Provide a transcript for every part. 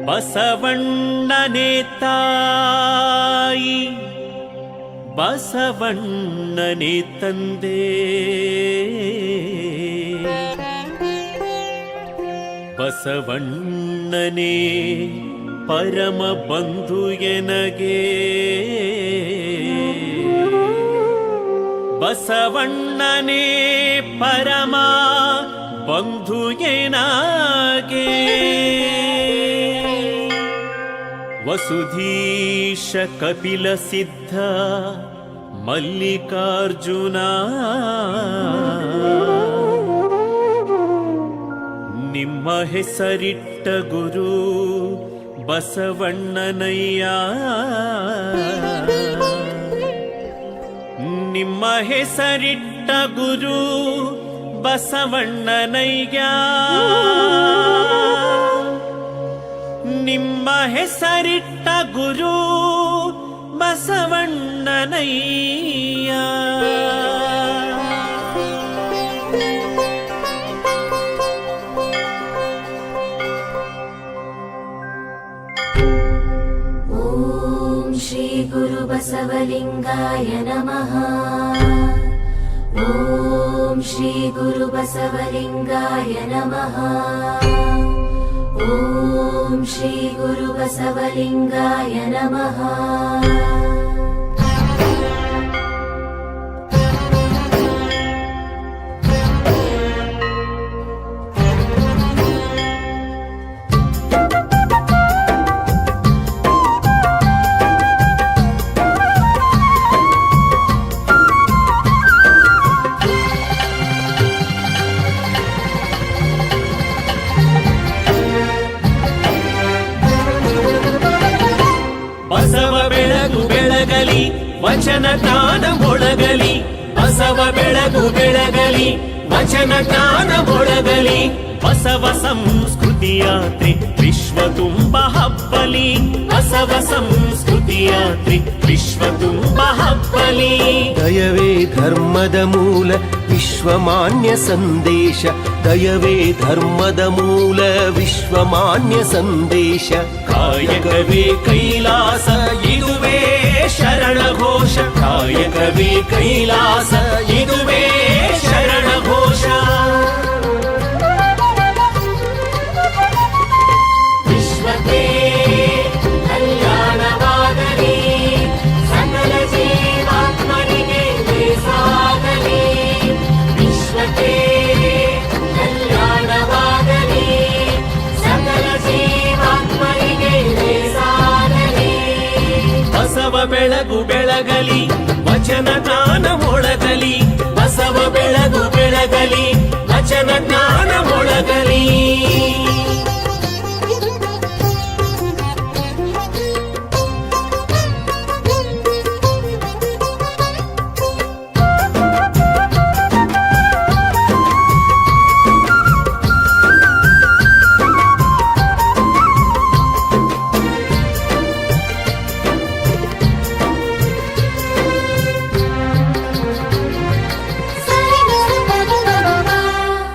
ಬಸವಣ್ಣನೇ ತಾಯಿ ಬಸವಣ್ಣನೇ ತಂದೆ, ಬಸವಣ್ಣನೇ ಪರಮ ಬಂಧು ಎನಗೆ, ಬಸವಣ್ಣನೇ ಪರಮ ಬಂಧು ಎನಗೆ. ವಸುಧೀಶ ಕಪಿಲ ಸಿದ್ಧ ಮಲ್ಲಿಕಾರ್ಜುನ, ನಿಮ್ಮ ಹೆಸರಿಟ್ಟ ಗುರು ಬಸವಣ್ಣನಯ್ಯ, ನಿಮ್ಮ ಹೆಸರಿಟ್ಟ ಗುರು ಬಸವಣ್ಣನಯ್ಯ, ನಿಮ್ಮ ಹೆಸರಿಟ್ಟ ಗುರು ಬಸವಣ್ಣನಯ್ಯ. ಓಂ ಶ್ರೀ ಗುರು ಬಸವಲಿಂಗಾಯ ನಮಃ. ಓಂ ಶ್ರೀ ಗುರು ಬಸವಲಿಂಗಾಯ ನಮಃ. ಓಂ ಶ್ರೀ ಗುರು ಬಸವಲಿಂಗಾಯ ನಮಃ. ಬಸವ ಬೆಳಗು ಬೆಳಗಲಿ ವಚನ ಜ್ಞಾನ ಮೊಳಗಲಿ, ಬಸವ ಬೆಳಗು ಬೆಳಗಲಿ ವಚನ ಜ್ಞಾನ ಮೊಳಗಲಿ, ಬಸವ ಸಂಸ್ಕೃತಿ ಯಾತ್ರೆ ವಿಶ್ವ ತುಂಬ ಹಬ್ಬಲಿ, ಬಸವ ಸಂಸ್ಕೃತಿ ಯಾತ್ರೆ ವಿಶ್ವ ತುಂಬ ಹಬ್ಬಲಿ. ದಯವೇ ಧರ್ಮದ ಮೂಲ ವಿಶ್ವಮಾನ್ಯ ಸಂದೇಶ, ದಯವೇ ಧರ್ಮದ ಮೂಲ ವಿಶ್ವಮಾನ್ಯ ಸಂದೇಶ. ಕಾಯಕವೇ ಕೈಲಾಸ ಇದುವೇ ಶರಣ ಘೋಷ, ಕಾಯಕವೇ ಕೈಲಾಸ ಇದುವೇ ಶರಣ ಘೋಷ. ವಿಶ್ವಕ್ಕೆ ಕಲ್ಯಾಣವಾಗಲಿ, ಸಕಲ ಜೀವಾತ್ಮನಿಗೆ ಸಾಗಲಿ. ವಿಶ್ವಕ್ಕೆ ಕಲ್ಯಾಣವಾಗಲಿ, ಸಕಲ ಜೀವಾತ್ಮನಿಗೆ ಸಾಗಲಿ. ಬಸವ ಬೆಳಗು ಬೆಳಗಲಿ ವಚನ ಜ್ಞಾನ ಮೊಳಗಲಿ, ಬಸವ ಬೆಳಗು ಬೆಳಗಲಿ ವಚನ ಜ್ಞಾನ ಮೊಳಗಲಿ.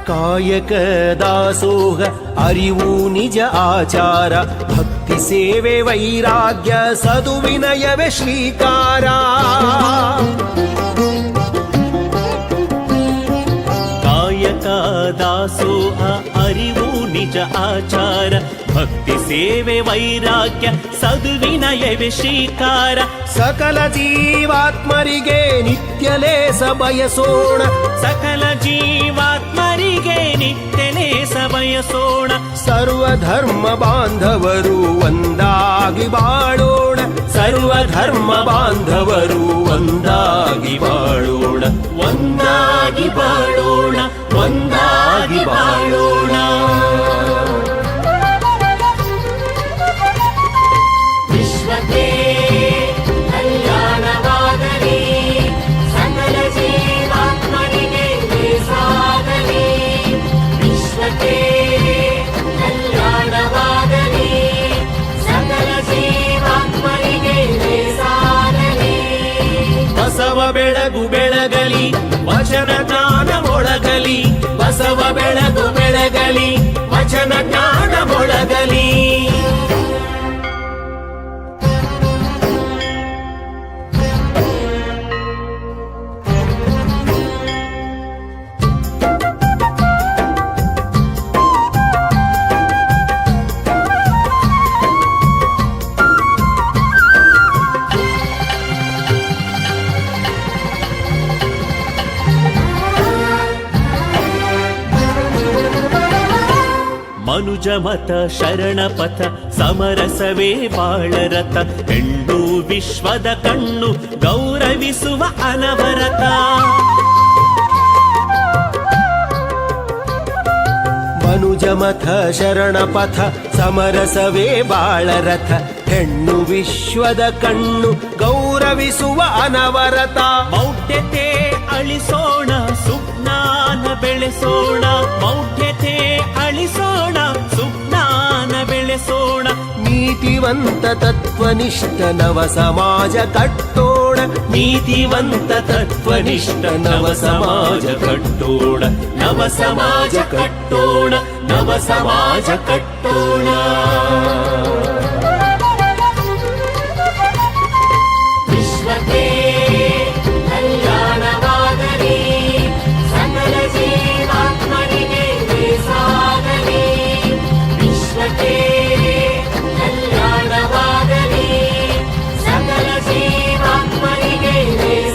ಕಾಯಕ ದಾಸೋಹ ಅರಿವು ನಿಜ ಆಚಾರ, ಭಕ್ತಿ ಸೇವೆ ವೈರಾಗ್ಯ ಸದುವಿನಯವೇ ಶ್ರೀಕಾರ. ಕಾಯಕ ದಾಸೋಹ ಅರಿವು ನಿಜ ಆಚಾರ, ಭಕ್ತಿ ಸೇವೆ ವೈರಾಗ್ಯ ಸದುವಿನಯವೇ ಶ್ರೀಕಾರ. ಸಕಲ ಜೀವಾತ್ಮರಿಗೆ ನಿತ್ಯ ಲೇಸ ಬಯಸೋಣ, ಸಕಲ ಜೀವಾತ್ಮರಿಗೆ ನಿತ್ಯ ಲೇಸ ಬಯಸೋಣ. ಸರ್ವಧರ್ಮ ಬಾಂಧವರು ಒಂದಾಗಿ ಬಾಳೋಣ, ಸರ್ವಧರ್ಮ ಬಾಂಧವರು ಒಂದಾಗಿ ಬಾಳೋಣ, ಒಂದಾಗಿ ಬಾಳೋಣ, ಒಂದಾಗಿ ಬಾಳೋಣ. ವಿಶ್ವಕ್ಕೆ ಕಲ್ಯಾಣವಾಗಲಿ, ಸಕಲ ಜೀವಾತ್ಮನಿಗೆ ಸಾಗಲಿ. ವಿಶ್ವಕ್ಕೆ ಕಲ್ಯಾಣವಾಗಲಿ, ಸಕಲ ಜೀವಾತ್ಮನಿಗೆ ಸಾಗಲಿ. ಬಸವ ಬೆಳಗು ಬೆಳಗಲಿ ವಚನ ಜ್ಞಾನ ಮೊಳಗಲಿ, ಬಸವ ಬೆಳಗು ಬೆಳಗಲಿ ವಚನ ಜ್ಞಾನ ಮೊಳಗಲಿ. ಮನುಜಮತ ಶರಣಪಥ ಸಮರಸವೇ ಬಾಳರಥ ಹೆಣ್ಣು ವಿಶ್ವದ ಕಣ್ಣು ಗೌರವಿಸುವ ಅನವರತ ಮನುಜಮಥ ಶರಣಪಥ ಸಮರಸವೇ ಬಾಳರಥ ಹೆಣ್ಣು ವಿಶ್ವದ ಕಣ್ಣು ಗೌರವಿಸುವ ಅನವರತ ಮೌಢ್ಯತೆ ಅಳಿಸೋಣ ಸುಜ್ಞಾನ ಬೆಳೆಸೋಣ ಮೌಢ್ಯತೆ ಅಳಿಸೋಣ ಸುಜ್ಞಾನ ಬೆಳೆಸೋಣ ನೀತಿವಂತ ತತ್ವನಿಷ್ಠ ನವ ಸಮಾಜ ಕಟ್ಟೋಣ ನೀತಿವಂತ ತತ್ವನಿಷ್ಠ ನವ ಸಮಾಜ ಕಟ್ಟೋಣ ನವ ಸಮಾಜ ಕಟ್ಟೋಣ ನವ ಸಮಾಜ ಕಟ್ಟೋಣ ವಿಶ್ವಕ್ಕೆ ಕಲ್ಯಾಣವಾಗಲಿ ಸಕಲ ಜೀವಾತ್ಮನಿಗೆ ಸಾಗಲಿ ವಿಶ್ವಕ್ಕೆ ಕಲ್ಯಾಣವಾಗಲಿ ಸಕಲ ಜೀವಾತ್ಮನಿಗೆ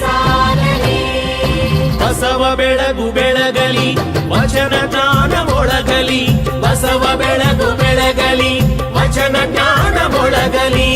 ಸಾಗಲಿ ಬಸವ ಬೆಳಗು ಬೆಳಗಲಿ ವಚನ ಜ್ಞಾನ ಮೊಳಗಲಿ ಬಸವ ಬೆಳಗು ಬೆಳಗಲಿ ವಚನ ಜ್ಞಾನ ಮೊಳಗಲಿ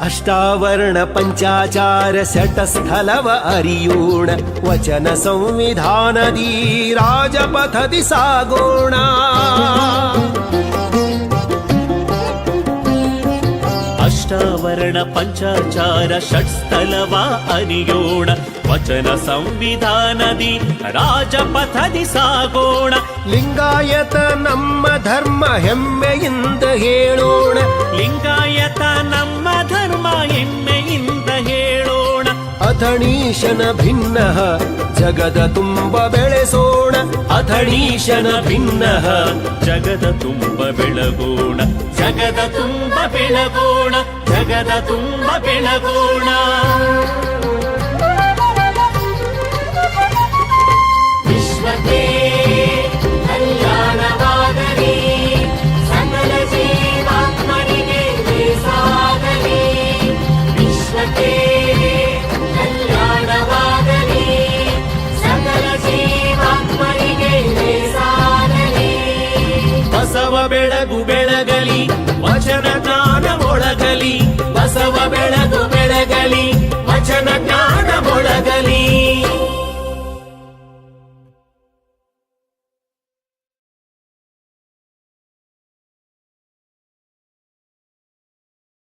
ಅಷ್ಟಾವರ್ಣ ಪಂಚಾಚಾರ ಶಟಸ್ಥಲವ ಅರಿಯೋಣ ವಚನ ಸಂವಿಧಾನದಿ ರಾಜಪಥದಿ ಸಾಗೋಣ ಅಷ್ಟಾವರಣ ಪಂಚಾಚಾರ ಷಟ್ಸ್ಥಲವ ಅರಿಯೋಣ ವಚನ ಸಂವಿಧಾನದಿ ರಾಜಪಥದಿ ಸಾಗೋಣ ಲಿಂಗಾಯತ ನಮ್ಮ ಧರ್ಮ ಹೆಮ್ಮೆಯಿಂದ ಹೇಳೋಣ ಲಿಂಗಾಯತ ನಮ್ಮ ಧರ್ಮ ಹೆಮ್ಮೆಯಿಂದ ಹೇಳೋಣ ಅಥಣೀಶನ ಭಿನ್ನ ಜಗದ ತುಂಬ ಬೆಳೆಸೋಣ ಅಥಣೀಶನ ಭಿನ್ನ ಜಗದ ತುಂಬ ಬೆಳಗೋಣ ಜಗದ ತುಂಬ ಬೆಳಗೋಣ ಜಗದ ತುಂಬ ಬೆಳಗೋಣ ವಿಶ್ವಕ್ಕೆ ಕಲ್ಯಾಣವಾಗಲಿ ಸಕಲ ಜೀವಾತ್ಮನಿಗೆ ಸಾಗಲಿ ವಿಶ್ವಕ್ಕೆ ಕಲ್ಯಾಣವಾಗಲಿ ಸಕಲ ಜೀವಾತ್ಮನಿಗೆ ಸಾಗಲಿ ಬಸವ ಬೆಳಗು ಬೆಳಗಲಿ ವಚನ ಜ್ಞಾನ ಮೊಳಗಲಿ ಬಸವ ಬೆಳಗು ಬೆಳಗಲಿ ವಚನ ಜ್ಞಾನ ಮೊಳಗಲಿ